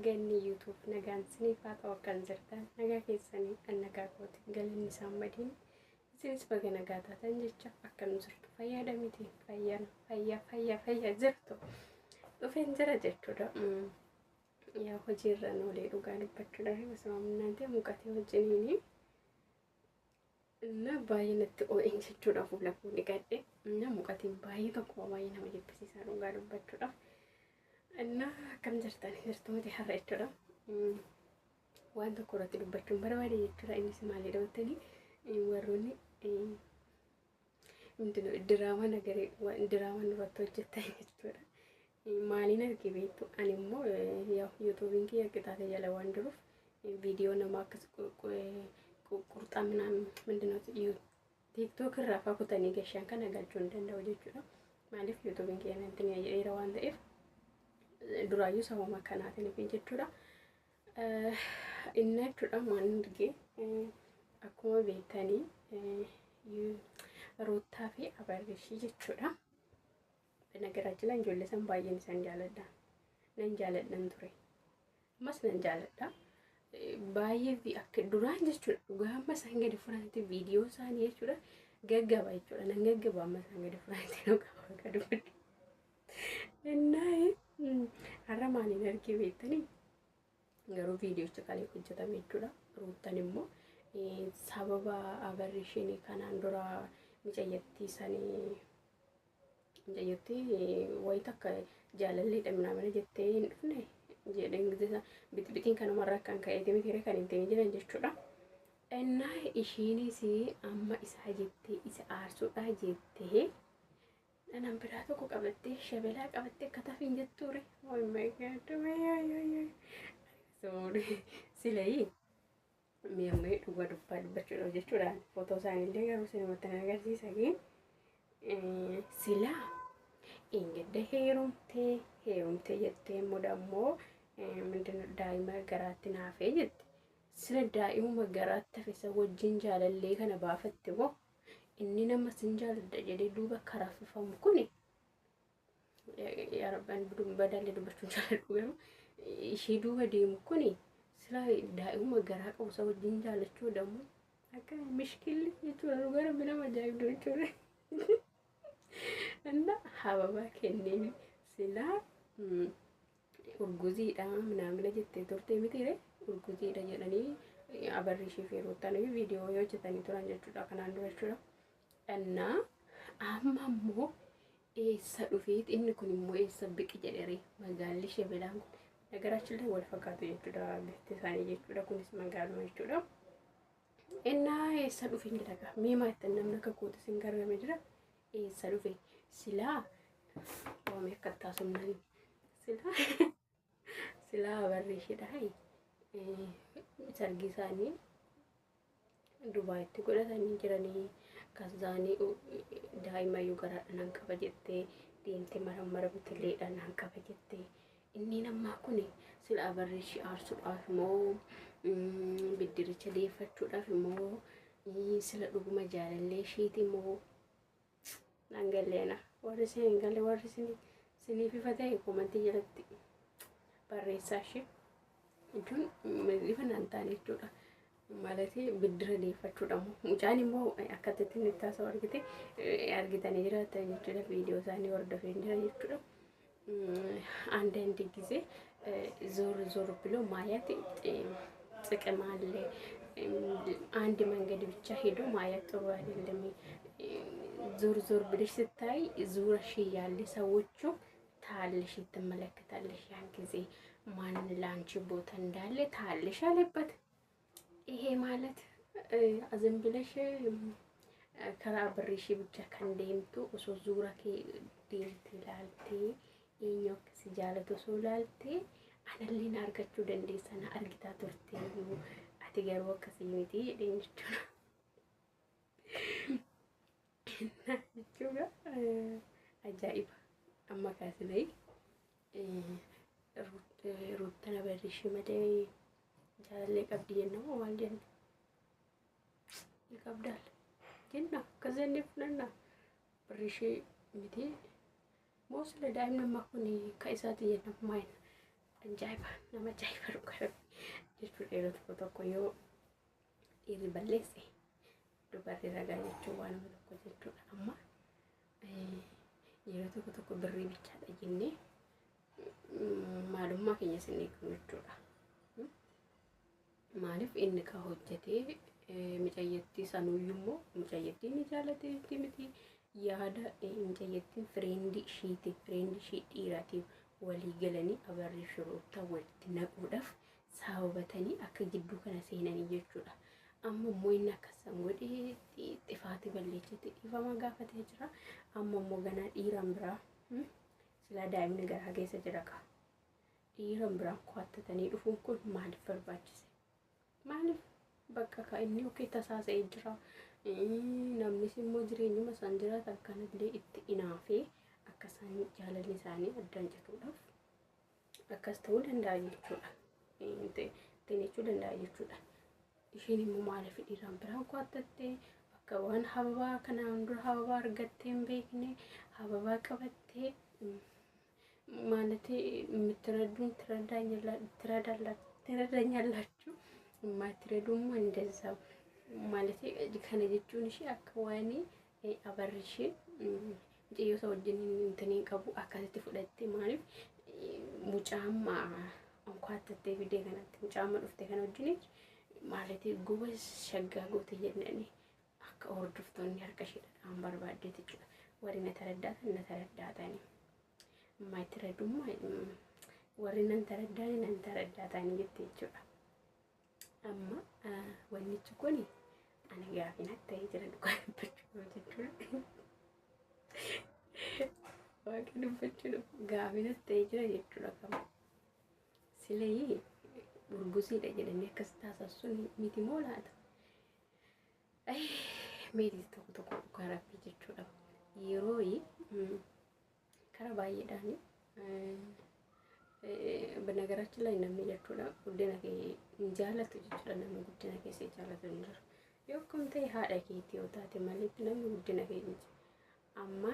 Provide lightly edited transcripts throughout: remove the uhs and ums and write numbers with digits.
Ganni YouTube nagaan siniifaa ta'u kan jirtan nagaa keessanii nagaa kooti galanni isaan madiin isinis baga nagaa taatan jecha akkam jirtu fayyadamiti fayyaa jirtu dhufeen jira jechuudha. Yaa hojiirra noolee dhugaa dubbachuudhaaf masoominnaantee muqatee wajjiniini na baay'ee natti oo'een jechuudha. Fuula koo dhiqadhe na muqatiin baay'ee tokko baay'ee nama jibbisiisaa dhugaa dubbachuudhaaf. Nah, akkam jirtanii jirtuuti har'a jechuudha. Waan tokko irratti dubbachuun barbaade jechuudha. Innis maalidha jettanii warroonni diraamaa nagarii diraamaa irratti hojjetan jechuudha. Maaliin argi beektu ani immoo yuutuubiin kiyya qixaate jala waan jiruuf viidiyoo nama akkas qurxaa mindinoo tiiktook irraa fakutanii gashaan kana galchuu hin danda'u jechuudha. Maaliif yuutuubiin kiyya nantiin jedheera waan ta'eef duraayyuu sababa kanaatiin jechuudha. Inni jechuudha waan argee akkuma beektanii Ruutaa fi Abarrishii jechuudha. Nagaraajila ijoollee san baay'een isaan jaaladha. Nan jaaladhan ture. Ammas nan jaaladha. Baay'ee fi akka duraan jechuudha. Dhugaa amma isaan gadi furaanti viidiyoo isaanii jechuudha. Gaggaba jechuudha. Nan gaggaba amma isaan gadi furaanti dhugaa gadi furaanti. Innaa har'a maaliin argee beektanii garuu viidiyoocha kalee hojjetame jechuudha. Ruutaan immoo sababa Abarrishiin kanaan dura micayyattii sanii micayyattii wayita akka jaalalleedha minamana jettee hin dhufne jedhee bixibixiin kanumarraa kan ka'eeti mitiire kan hin ta'in jiran jechuudha. Innaa ishiinis amma isaa jettee isa aarsuudhaa jettee nan biraa tokko qabattee shabelaa qabattee akka tafiin jettuure. Oh my god. Sorry. Silai mi'amee dhugaa dubbachuudha jechuudha. Footoo isaaniillee garuu sinimatti na agarsiisa silaa ingedda heerumtee jettee immoo mindina daa'ima garaatti naafee jette. Sila daa'imuma garaatti hafisa wajjin jaalallee kana baafatte moo inni nama sin jaaladha jedhee duuba karaafifamu kuni yaa rabbaan badaallee dubbachuun jaaladhu garuu ishii duuba deemu kuni sila daa'imuma garaa qabu isa wajjin jaalachuu dammoo akka mishkilli jechuudha. Dhugaa rabbi nama ajaa'ibdu jechuudha. Anna hababaa kenneen silaa urguziidha minamina jettee turte mitiire urguziidha jedhanii Abarrishii fi Ruutaan viidiyoo yoo hojjetanii turan jechuudha kanaan dura jechuudha. Annaa amma immoo eessa dhufeet inni kun immoo eessa biqi jedhee magaalli shabelaan kun nagaraachillee wal fakkaatu jechuudha. Bifti isaanii jechuudha kunis magaaluma jechuudha. Innaa eessa dhufe hin jedhaga miimaa itti namni akka kootu sin gargame jira. Eessa dhufe silaa waamee akka taasumnanii silaa Abarrishiidha. Sargi isaanii Dubaayitti godhatanii jiranii kazaanii daa'imayyuu garaadhaan qaba jettee deemtee mara bitilleedhaan qaba jettee inni namaa kun sila Abarrishii aarsuudhaaf immoo biddiricha deeffachuudhaaf immoo sila dhuguma jaalallee ishiiti immoo nangalleena warri sin galle warri siniif ifa ta'e komantii jalatti barreessaa ishee jechuun ifa naan taane jechuudha. Malati biddira deeffachuudha mucaan immoo akkatti inni taasisa argitanii jiraatan jechuudha. Viidiyoo isaanii hordofee jira jechuudha. አንዳንድ ጊዜ ዞር ብሎ ማየት ጥቅም አለ። አንድ መንገድ ብቻ ሄዶ ማየት ጥሩ አይደለም። ዞር ብለሽ ስታይ ዙረሽ ያለ ሰዎቹ ታልሽ ትመለከታለሽ። ያን ጊዜ ማን ላንቺ ቦታ እንዳለ ታልሽ አለበት። ይሄ ማለት አዘን ብለሽ ከአብርሽ ብቻ ከንደምቱ እሱ ዙራ ከዴምት ላልቴ ኢኞ ከስጃለቶ ሶላልቴ አነሊን አርጋችሁ ደንዴሰና አርጊታ ቶርቴዩ አትገርቦ ከሲሚቲ ደንቹ ናቹጋ አጃኢባ አማካስለይ ሩተና በርሽ መደ ጃለ ቀብዲየ ነው ዋልጀን ይቀብዳል ጀና ከዘንፍነና ብርሽ ሚቲ ሞስለ ዳይም ነማኩኒ ከይሳት የነማይን ajaa'iba nama ajaa'iba dhugaa jechuudha. Yeroo tokko yoo dhiirri balleesse dubarri ragaa jechuun waan tokko jechuudha. Amma yeroo tokko birrii bichaadha jennee maalummaa keenya sin eegnu jechuudha. Maaliif inni ka hojjetee mucayyettii sanuyyuu immoo mucayyettiin ni jaallatee miti yaada mucayyettiin fireendii ishii dhiiraatiif walii galanii abarrii shiroota walitti naquudhaaf sababatanii akka jidduu kana seenanii jechuudha. Amma immoo inni akkasaan godhee xifaati balleessite dhiifama gaafatee jira. Amma immoo ganaa dhiiraan biraa silaa daa'imni garaa keessa jira ka dhiiraan biraan qo'attatanii dhufuun kun maaliif barbaachise? Maaliif bakka ka inni okkee tasaasa'ee jira. Namnis immoo jireenyuma isaan jiraatan kanallee itti inaafee akka isaan jaalalli isaanii addaan cituudhaaf akkas ta'uu danda'a jechuudha. Jechuu danda'a jechuudha. Isheen immoo maaliif dhiiraan biraan qo'attattee bakka waan hababaa kanaan dura hababaa argattee hin beekne hababaa qabattee maalatee mitiraduun tiradanyalaችሁ ማትረዱም እንደዛው ማለት ከነ ጀቹን እሺ አከዋኒ አበርሽ ጀዮ ሰውጅን እንተኔ ቀቡ አካተት ፍለቴ ማለት ሙጫማ እንኳን ተተ ቪዲዮ ከናት ሙጫማ ዱፍቴ ከነጅኒ ማለት ጉበዝ ሸጋጎት የነኒ አከ ኦርዱፍቶን ያርቀሽ አንባር ባዴት ይችላ ወሪነ ተረዳታኒ ማይትረዱም ወሪነን ተረዳታኒ ይትይችላ amma wannichi kun ani gaafina ta'ee jira dubbachuu jechuudha. Waaqni dubbachuu gaafina ta'ee jira jechuudha kama. Silee gurgusiidha jedhanii akkas taasisuun miti moo laata? Meetii tokko garaafi jechuudha. Yeroo karaa baay'eedhaan በነገራችን ላይ namni jechuudha guddina kee jaalatu jechuudha. Namni guddina kee see jaalatu hin jiru. Yookaan ta'e haadha keetii yoo taate malee namni guddina kee hin jiru. Amma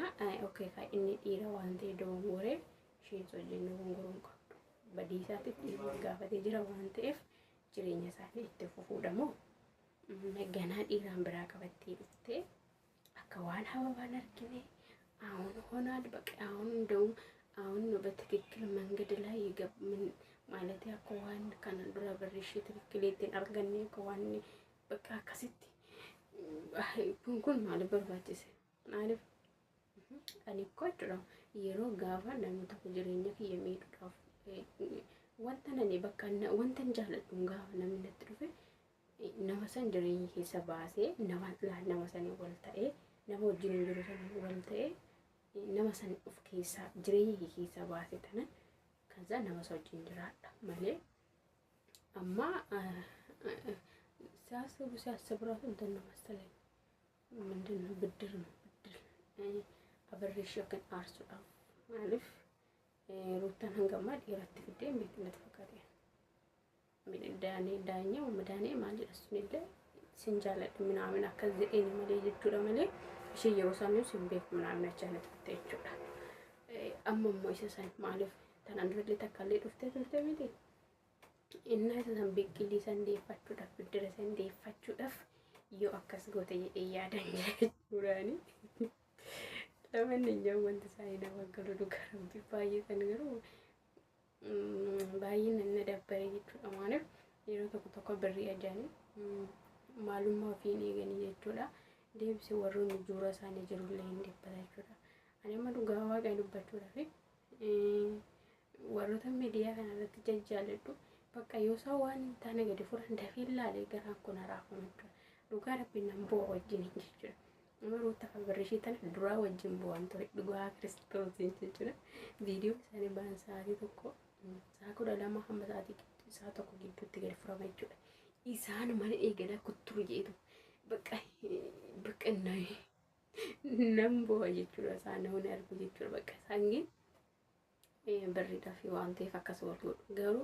okay ka inni dhiira waan ta'e dogongoree isheen wajjin dogongoruu hin qabdu. Badii isaatiif dhiirri gaafatee jira waan ta'eef jireenya isaanii itti fufuudha moo ganaa dhiiraan biraa qabattee dhuftee akka waan hababaan argine አሁን ሆናል በቃ አሁን እንደውም አሁን ነው በትክክል መንገድ ላይ ይገባል ማለት ያቆዋን ከነዱራ በርሽ ትክክለትን አርገኔ ቆዋን በቃ ከስቲ ኩንኩን ማለት በርባጭስ ማለት አኒ ቆጥሮ የሮ ጋባ ለምታ ጅሬኛ የሚሄዱት ወንተነኔ በቃ ወንተን ጃለቱን ጋባ ለምነት ድርፈ ነመሰን ጅሬኝ ሂሰባሴ ነመሰን ወልታኤ ነሞ ጅሬኝ ጅሬኝ ወልታኤ nama san of keessa jireenya keessa baase tanan kaza nama wajjin jiraadha malee amma ሲያስቡ ራሱ እንትን ነው መሰለኝ ምንድነው ብድር አበሬሽ ግን አርሱዳ ማለት ሩታን አንገማ ዲራት ፍዴ ቤትነት ፈቃደ ምን ዳኛው መዳኔ ማለት እሱን ይለ ሲንጃለድ ምናምን አከዘኤን ማለት ይጅራ ማለት እሺ የሮሳኔው ሲምቤክ ምናምን አቻለት ተይቹዳ አመሞ ይሰሳን ማለት ተናንድረለ ተካለ ዱፍተ ቤቴ እና ተሰንቤክ ሊሰንዴ ፈቹዳ ብድረ ሰንዴ ፈቹዳፍ ዮ አከስ ጎተ ያዳኝ ዱራኒ ለማንኛው ወንድ ሳይና ወገሉ ዱከረም ቢባይ ተነገሩ ባይን እንደነበረ ይቹዳ ማለት የሮ ተቆ ብሪ አጃኒ ማሉማ ፊኒ ገኒ ይቹዳ ዴብሲ ወሩን ጁራ ሳኔ ጅሩ ላይ እንደበላችሁዳ አኔ ማዱ ጋዋ ጋይዱባችሁዳ ወሩተ ሚዲያ ካናለት ጀጃለዱ በቃ የውሳዋን ታነገደ ፉራ እንደፊላ ላይ ገራኩና ራፉንቱ ዱጋ ረቢናም ቦ ወጅን እንጂ አመሩ ተፈበረሽ ተን ዱራ ወጅን ቦንቶ ዱጋ ክርስቶስ እንጂ ቪዲዮ ሳኔ ባንሳሪ ተኮ ሳኩ ዳላማ ሐመሳቲ ሳተኮ ጊዱት ገል ፍራ ማይቹ ኢሳን ማን ኤገላ ኩቱሩ ጄቱ በቃ ናይ ነምቦ ይችላ ሳነውን ያርጉ ይችላ በቃ ሳንጊ በሪዳ ፊ ዋንቴ ፈከስ ወርዶ ገሩ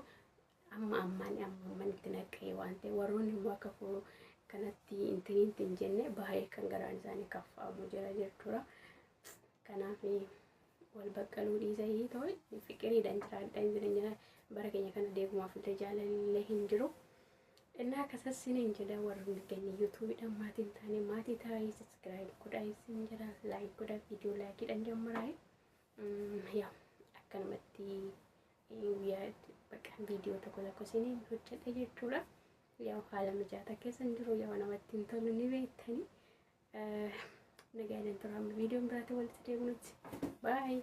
አማማን ተነቀይ ዋንቴ ወሩን ማከፉ ከነቲ እንትን ጀነ ባይ ከንገራን ዛኔ ከፋ ሙጀራ ጀርቱራ ከናፊ wal baqqaluu dhiisanii ta'u fiqiriidhaan jiraadhaan jireenya bara keenya kana deegumaaf illee jaalallee hin jiru. Innaa akkasasiin jedha warri keenya yuutuubiidhaan maatiin taane maatii taa'ee sabiskiraayib godhaa isin jira laayik godhaa viidiyoo laayikiidhaan jammaraa yaa akkanumatti guyyaa bakka viidiyoo tokko isiniin hojjedha jechuudha. Yaa haala mijataa keessa jiru yaa namatti hin tolu ni beektani. Nagaan turaan viidiyoon biraatti walitti deebinutti. Bye.